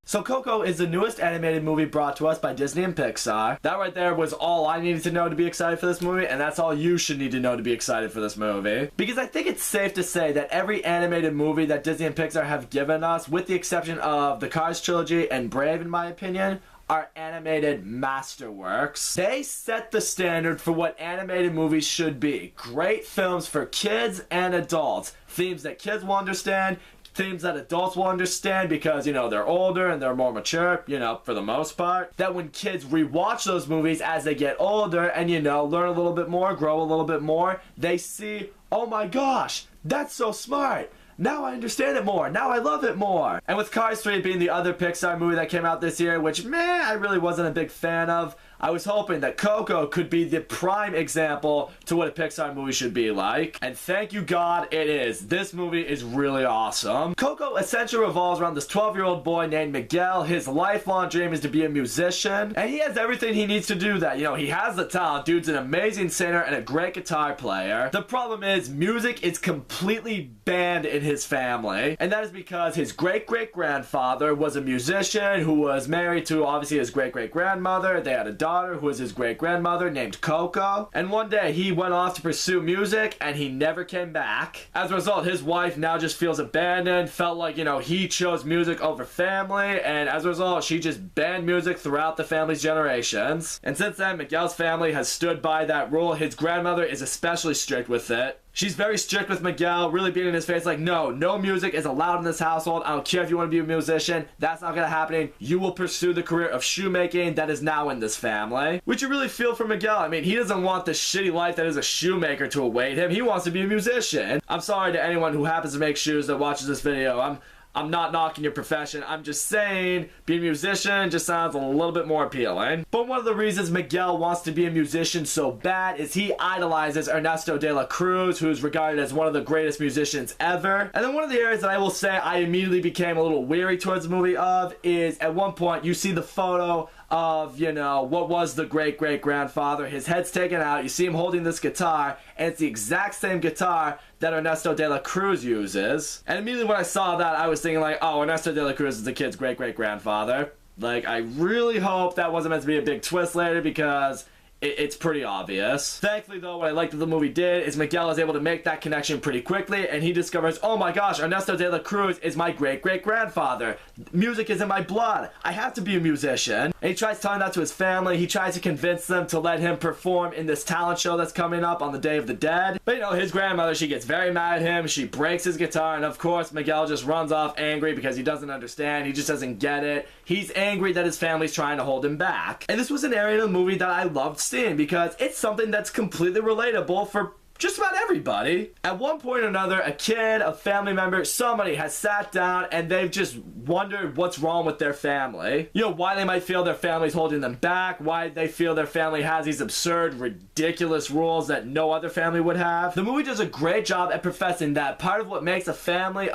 So Coco is the newest animated movie brought to us by Disney and Pixar. That right there was all I needed to know to be excited for this movie, and that's all you should need to know to be excited for this movie. Because I think it's safe to say that every animated movie that Disney and Pixar have given us, with the exception of the Cars trilogy and Brave in my opinion, are animated masterworks. They set the standard for what animated movies should be. Great films for kids and adults. Themes that kids will understand, themes that adults will understand because, you know, they're older and they're more mature, you know, for the most part. That when kids rewatch those movies as they get older and, you know, learn a little bit more, grow a little bit more, they see, oh my gosh, that's so smart. Now I understand it more. Now I love it more. And with Cars 3 being the other Pixar movie that came out this year, which, I really wasn't a big fan of, I was hoping that Coco could be the prime example to what a Pixar movie should be like. And thank you God, it is. This movie is really awesome. Coco essentially revolves around this 12-year-old boy named Miguel. His lifelong dream is to be a musician, and he has everything he needs to do that. You know, he has the talent. Dude's an amazing singer and a great guitar player. The problem is, music is completely banned in his family, and that is because his great-great-grandfather was a musician who was married to, obviously, his great-great-grandmother. They had a daughter who was his great-grandmother named Coco, and one day he went off to pursue music and he never came back. As a result, his wife now just feels abandoned, felt like, you know, he chose music over family, and as a result she just banned music throughout the family's generations. And since then, Miguel's family has stood by that rule. His grandmother is especially strict with it. She's very strict with Miguel, really being in his face like, no music is allowed in this household. I don't care if you want to be a musician. That's not gonna happen. You will pursue the career of shoemaking that is now in this family. Which you really feel for Miguel. I mean, he doesn't want the shitty life that is a shoemaker to await him. He wants to be a musician. I'm sorry to anyone who happens to make shoes that watches this video. I'm not knocking your profession. I'm just saying being a musician just sounds a little bit more appealing. But one of the reasons Miguel wants to be a musician so bad is he idolizes Ernesto de la Cruz, who's regarded as one of the greatest musicians ever. And then one of the areas that I will say I immediately became a little weary towards the movie of is at one point you see the photo of, you know, what was the great-great-grandfather. His head's taken out. You see him holding this guitar, and it's the exact same guitar that Ernesto de la Cruz uses. And immediately when I saw that, I was thinking like, oh, Ernesto de la Cruz is the kid's great-great-grandfather. Like, I really hope that wasn't meant to be a big twist later because it's pretty obvious. Thankfully though, what I liked that the movie did is Miguel is able to make that connection pretty quickly, and he discovers, oh my gosh, Ernesto de la Cruz is my great-great-grandfather. Music is in my blood. I have to be a musician. And he tries telling that to his family. He tries to convince them to let him perform in this talent show that's coming up on the Day of the Dead. But you know, his grandmother, she gets very mad at him. She breaks his guitar, and of course Miguel just runs off angry because he doesn't understand. He just doesn't get it. He's angry that his family's trying to hold him back. And this was an area of the movie that I loved seeing because it's something that's completely relatable for just about everybody. At one point or another, a kid, a family member, somebody has sat down and they've just wondered what's wrong with their family. You know, why they might feel their family's holding them back, why they feel their family has these absurd, ridiculous rules that no other family would have. The movie does a great job at professing that part of what makes a family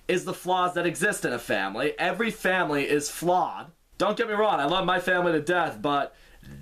is the flaws that exist in a family. Every family is flawed. Don't get me wrong, I love my family to death, but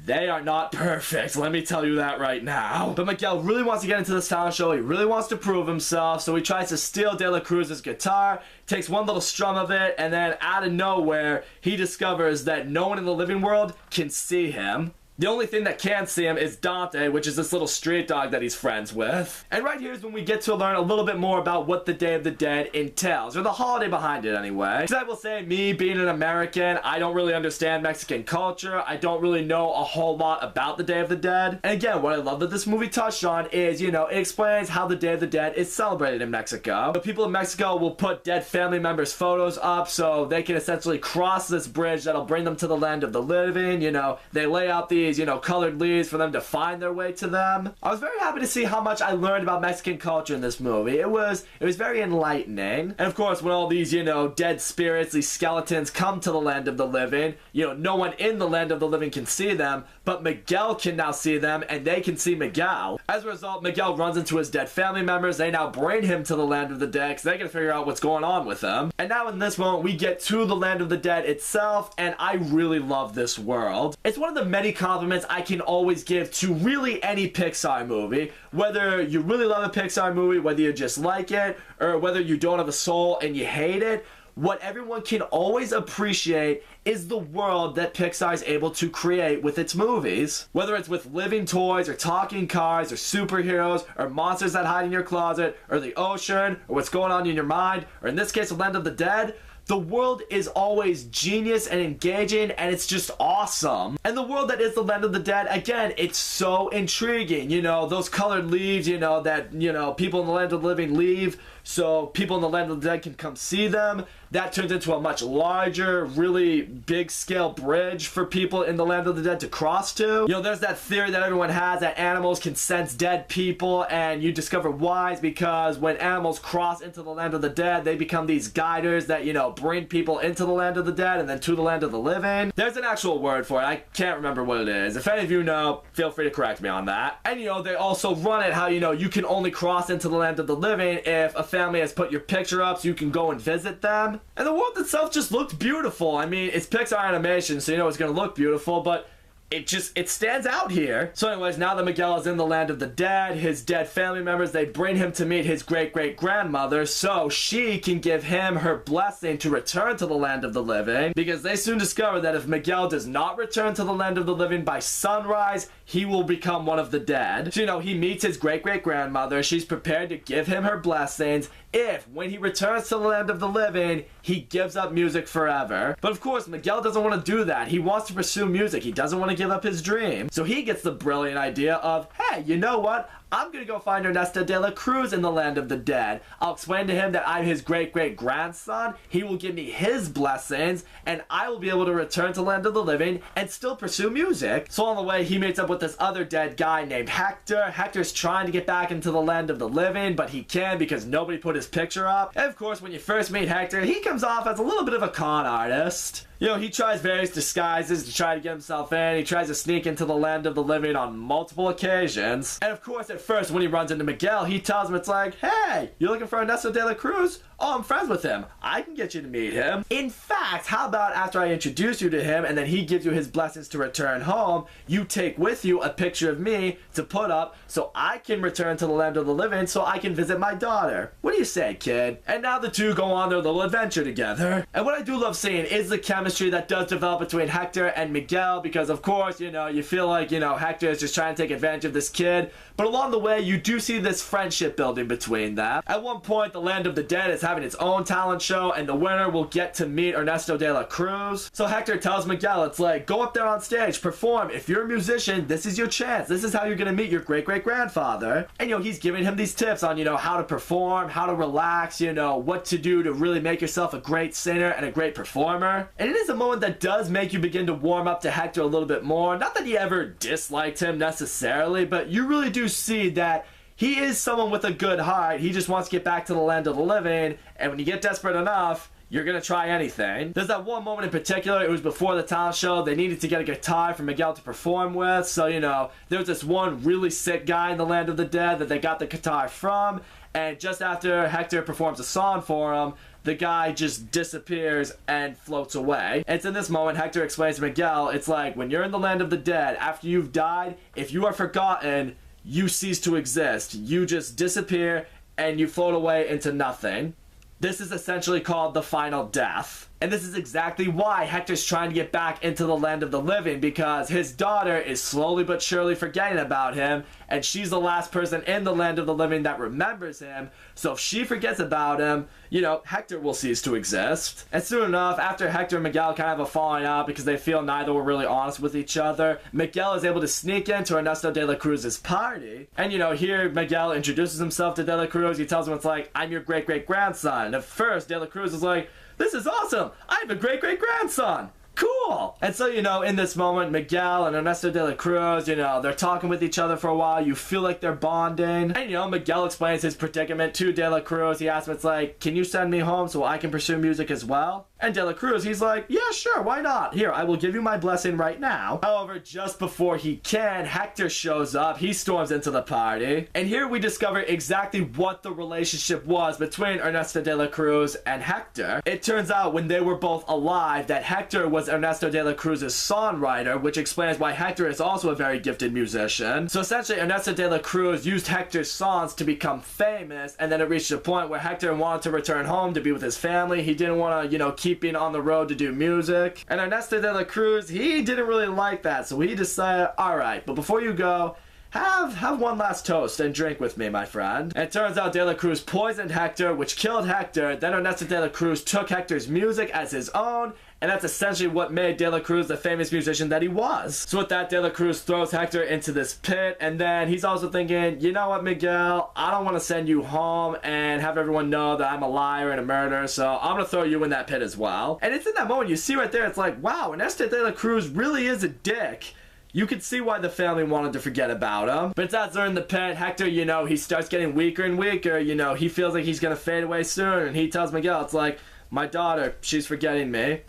they are not perfect, let me tell you that right now. But Miguel really wants to get into this talent show. He really wants to prove himself, so he tries to steal De La Cruz's guitar, takes one little strum of it, and then out of nowhere, he discovers that no one in the living world can see him. The only thing that can see him is Dante, which is this little street dog that he's friends with. And right here is when we get to learn a little bit more about what the Day of the Dead entails, or the holiday behind it anyway. Because I will say, me being an American, I don't really understand Mexican culture. I don't really know a whole lot about the Day of the Dead. And again, what I love that this movie touched on is, you know, it explains how the Day of the Dead is celebrated in Mexico. The people in Mexico will put dead family members' photos up so they can essentially cross this bridge that'll bring them to the land of the living. You know, they lay out these, you know, colored leaves for them to find their way to them. I was very happy to see how much I learned about Mexican culture in this movie. It was very enlightening. And of course, when all these, you know, dead spirits, these skeletons come to the land of the living, you know, no one in the land of the living can see them, but Miguel can now see them, and they can see Miguel. As a result, Miguel runs into his dead family members. They now bring him to the land of the dead because they can figure out what's going on with him. And now in this moment, we get to the land of the dead itself, and I really love this world. It's one of the many compliments I can always give to really any Pixar movie. Whether you really love a Pixar movie, whether you just like it, or whether you don't have a soul and you hate it, what everyone can always appreciate is the world that Pixar is able to create with its movies. Whether it's with living toys, or talking cars, or superheroes, or monsters that hide in your closet, or the ocean, or what's going on in your mind, or in this case, the Land of the Dead, the world is always genius and engaging, and it's just awesome. And the world that is the Land of the Dead, again, it's so intriguing. You know, those colored leaves, you know, that, you know, people in the Land of the Living leave so people in the Land of the Dead can come see them. That turns into a much larger, really big scale bridge for people in the Land of the Dead to cross to. You know, there's that theory that everyone has that animals can sense dead people, and you discover why is because when animals cross into the Land of the Dead, they become these guiders that, you know, bring people into the Land of the Dead and then to the Land of the Living. There's an actual word for it. I can't remember what it is. If any of you know, feel free to correct me on that. And, you know, they also run it how, you know, you can only cross into the Land of the Living if a family has put your picture up so you can go and visit them. And the world itself just looked beautiful. I mean, it's Pixar animation, so you know it's gonna look beautiful, but it stands out here. So anyways, now that Miguel is in the Land of the Dead, his dead family members, they bring him to meet his great-great-grandmother so she can give him her blessing to return to the Land of the Living, because they soon discover that if Miguel does not return to the Land of the Living by sunrise, he will become one of the dead. So, you know, he meets his great-great-grandmother. She's prepared to give him her blessings if, when he returns to the Land of the Living, he gives up music forever. But of course, Miguel doesn't want to do that. He wants to pursue music. He doesn't want to give up his dream. So he gets the brilliant idea of, hey, you know what? I'm gonna go find Ernesto de la Cruz in the Land of the Dead. I'll explain to him that I'm his great-great-grandson. He will give me his blessings, and I will be able to return to the Land of the Living and still pursue music. So on the way, he meets up with this other dead guy named Hector. Hector's trying to get back into the Land of the Living, but he can't because nobody put his picture up. And of course, when you first meet Hector, he comes off as a little bit of a con artist. You know, he tries various disguises to try to get himself in. He tries to sneak into the Land of the Living on multiple occasions. And of course, at first, when he runs into Miguel, he tells him, it's like, hey, you're looking for Ernesto de la Cruz? Oh, I'm friends with him. I can get you to meet him. In fact, how about after I introduce you to him and then he gives you his blessings to return home, you take with you a picture of me to put up so I can return to the Land of the Living so I can visit my daughter. What do you say, kid? And now the two go on their little adventure together. And what I do love seeing is the chemistry that does develop between Hector and Miguel, because of course, you know, you feel like, you know, Hector is just trying to take advantage of this kid, but along the way, you do see this friendship building between them. At one point, the Land of the Dead is having its own talent show, and the winner will get to meet Ernesto de la Cruz. So Hector tells Miguel, it's like, go up there on stage, perform. If you're a musician, this is your chance. This is how you're gonna meet your great-great-grandfather. And, you know, he's giving him these tips on, you know, how to perform, how to relax, you know, what to do to really make yourself a great singer and a great performer. And it is a moment that does make you begin to warm up to Hector a little bit more. Not that he ever disliked him necessarily, but you really do see that he is someone with a good heart. He just wants to get back to the Land of the Living, and when you get desperate enough, you're gonna try anything. There's that one moment in particular, it was before the talent show, they needed to get a guitar for Miguel to perform with, so, you know, there was this one really sick guy in the Land of the Dead that they got the guitar from, and just after Hector performs a song for him, the guy just disappears and floats away. It's in this moment Hector explains to Miguel, it's like, when you're in the Land of the Dead, after you've died, if you are forgotten, you cease to exist. You just disappear and you float away into nothing. This is essentially called the final death. And this is exactly why Hector's trying to get back into the Land of the Living, because his daughter is slowly but surely forgetting about him, and she's the last person in the Land of the Living that remembers him. So if she forgets about him, you know, Hector will cease to exist. And soon enough, after Hector and Miguel kind of have a falling out because they feel neither were really honest with each other, Miguel is able to sneak into Ernesto de la Cruz's party. And, you know, here Miguel introduces himself to de la Cruz. He tells him, it's like, I'm your great-great-grandson. And at first, de la Cruz is like, this is awesome! I have a great-great-grandson! Cool! And so, you know, in this moment, Miguel and Ernesto de la Cruz, you know, they're talking with each other for a while. You feel like they're bonding. And, you know, Miguel explains his predicament to de la Cruz. He asks him, it's like, can you send me home so I can pursue music as well? And de la Cruz, he's like, yeah, sure, why not? Here, I will give you my blessing right now. However, just before he can, Hector shows up. He storms into the party. And here we discover exactly what the relationship was between Ernesto de la Cruz and Hector. It turns out when they were both alive that Hector was was Ernesto de la Cruz's songwriter, which explains why Hector is also a very gifted musician. So essentially, Ernesto de la Cruz used Hector's songs to become famous, and then it reached a point where Hector wanted to return home to be with his family. He didn't want to, keep being on the road to do music. And Ernesto de la Cruz, he didn't really like that, so he decided, alright, but before you go, have one last toast and drink with me, my friend. And it turns out De La Cruz poisoned Hector, which killed Hector. Then Ernesto de la Cruz took Hector's music as his own, and that's essentially what made De La Cruz the famous musician that he was. So with that, De La Cruz throws Hector into this pit, and then he's also thinking, you know what, Miguel, I don't want to send you home and have everyone know that I'm a liar and a murderer, so I'm going to throw you in that pit as well. And it's in that moment you see right there, it's like, wow, Ernesto de la Cruz really is a dick. You could see why the family wanted to forget about him. But as they're in the pit, Hector, he starts getting weaker and weaker. He feels like he's going to fade away soon. And he tells Miguel, it's like, my daughter, she's forgetting me.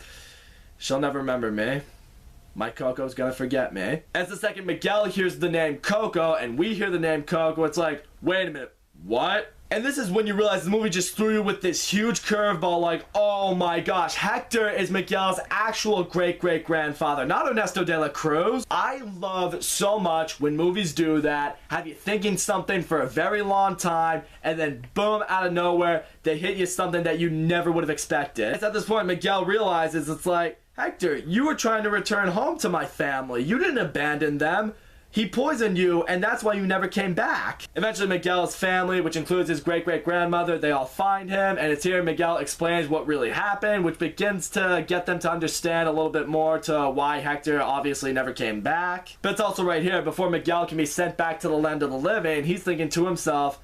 She'll never remember me. My Coco's going to forget me. As the second Miguel hears the name Coco, and we hear the name Coco, it's like, wait a minute, what? And this is when you realize the movie just threw you with this huge curveball, like, oh my gosh, Hector is Miguel's actual great-great-grandfather, not Ernesto de la Cruz. I love so much when movies do that, have you thinking something for a very long time, and then boom, out of nowhere, they hit you something that you never would have expected. It's at this point Miguel realizes, it's like, Hector, you were trying to return home to my family. You didn't abandon them. He poisoned you, and that's why you never came back. Eventually, Miguel's family, which includes his great-great-grandmother, they all find him, and it's here Miguel explains what really happened, which begins to get them to understand a little bit more to why Hector obviously never came back. But it's also right here, before Miguel can be sent back to the land of the living, he's thinking to himself,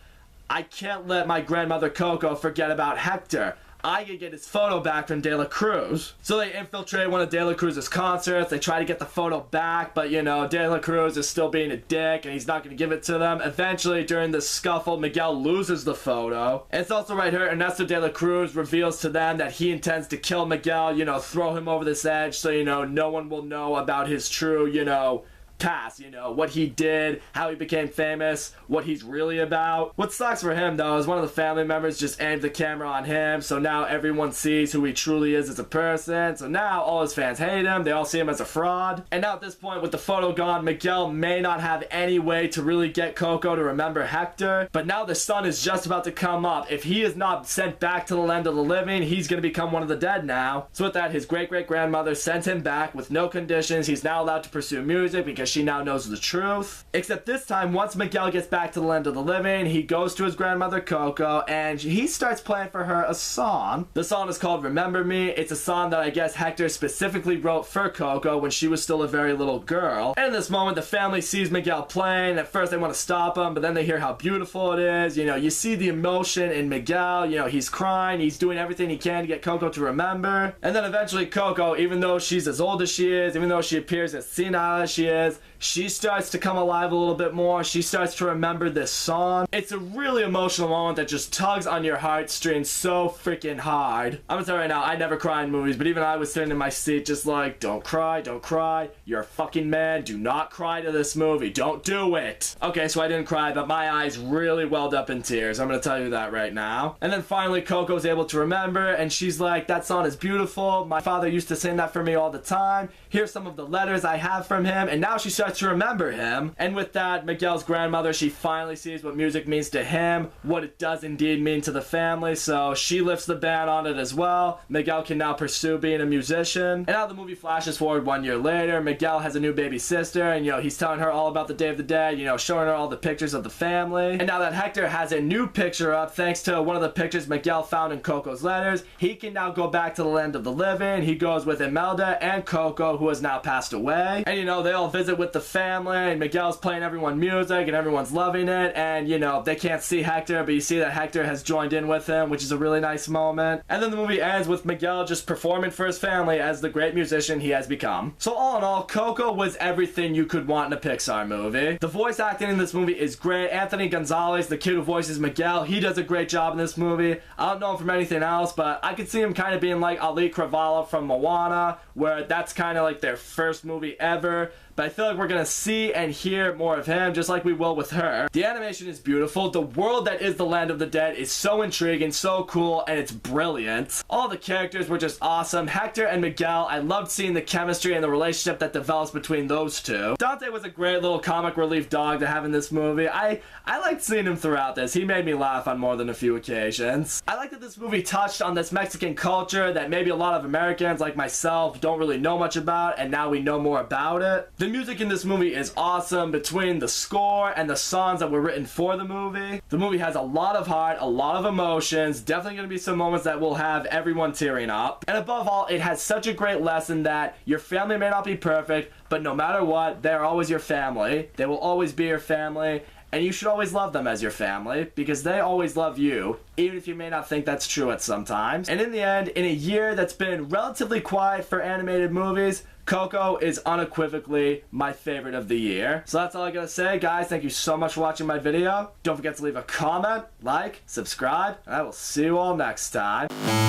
I can't let my grandmother Coco forget about Hector. I can get his photo back from De La Cruz. So they infiltrate one of De La Cruz's concerts. They try to get the photo back, but De La Cruz is still being a dick and he's not going to give it to them. Eventually, during this scuffle, Miguel loses the photo. And it's also right here, Ernesto De La Cruz reveals to them that he intends to kill Miguel, throw him over this edge so, no one will know about his true, past, what he did, how he became famous, what he's really about. What sucks for him, though, is one of the family members just aimed the camera on him, so now everyone sees who he truly is as a person, so now all his fans hate him, they all see him as a fraud. And now at this point, with the photo gone, Miguel may not have any way to really get Coco to remember Hector, but now the sun is just about to come up. If he is not sent back to the land of the living, he's gonna become one of the dead now. So with that, his great-great-grandmother sent him back with no conditions. He's now allowed to pursue music because she now knows the truth. Except this time, once Miguel gets back to the land of the living, he goes to his grandmother Coco and he starts playing for her a song. The song is called Remember Me. It's a song that I guess Hector specifically wrote for Coco when she was still a very little girl. And in this moment, the family sees Miguel playing. At first they want to stop him, but then they hear how beautiful it is. You see the emotion in Miguel. He's crying, he's doing everything he can to get Coco to remember. And then eventually Coco, even though she's as old as she is, even though she appears as senile as she is, she starts to come alive a little bit more. She starts to remember this song. It's a really emotional moment that just tugs on your heartstrings so freaking hard. I'm gonna tell you right now, I never cry in movies, but even I was sitting in my seat just like, don't cry, don't cry. You're a fucking man. Do not cry to this movie. Don't do it. Okay, so I didn't cry, but my eyes really welled up in tears. I'm gonna tell you that right now. And then finally, Coco's able to remember, and she's like, that song is beautiful. My father used to sing that for me all the time. Here's some of the letters I have from him, and now she starts to remember him. And with that, Miguel's grandmother, she finally sees what music means to him, what it does indeed mean to the family, so she lifts the ban on it as well. Miguel can now pursue being a musician. And now the movie flashes forward 1 year later. Miguel has a new baby sister, and he's telling her all about the Day of the Dead, showing her all the pictures of the family. And now that Hector has a new picture up, thanks to one of the pictures Miguel found in Coco's letters, he can now go back to the land of the living. He goes with Imelda and Coco, who has now passed away. And they all visit with the family, and Miguel's playing everyone music, and everyone's loving it, and they can't see Hector, but you see that Hector has joined in with him, which is a really nice moment. And then the movie ends with Miguel just performing for his family as the great musician he has become. So all in all, Coco was everything you could want in a Pixar movie. The voice acting in this movie is great. Anthony Gonzalez, the kid who voices Miguel, he does a great job in this movie. I don't know him from anything else, but I could see him kind of being like Ali Cravalho from Moana, where that's kind of like their first movie ever. but I feel like we're gonna see and hear more of him, just like we will with her. The animation is beautiful. The world that is the Land of the Dead is so intriguing, so cool, and it's brilliant. All the characters were just awesome. Hector and Miguel, I loved seeing the chemistry and the relationship that develops between those two. Dante was a great little comic relief dog to have in this movie. I liked seeing him throughout this. He made me laugh on more than a few occasions. I like that this movie touched on this Mexican culture that maybe a lot of Americans like myself don't really know much about, and now we know more about it. The music in this movie is awesome between the score and the songs that were written for the movie. The movie has a lot of heart, a lot of emotions, definitely going to be some moments that will have everyone tearing up. And above all, it has such a great lesson that your family may not be perfect, but no matter what, they're always your family. They will always be your family, and you should always love them as your family because they always love you, even if you may not think that's true at sometimes. And in the end, in a year that's been relatively quiet for animated movies, Coco is unequivocally my favorite of the year. So that's all I gotta say, guys. Thank you so much for watching my video. Don't forget to leave a comment, like, subscribe, and I will see you all next time.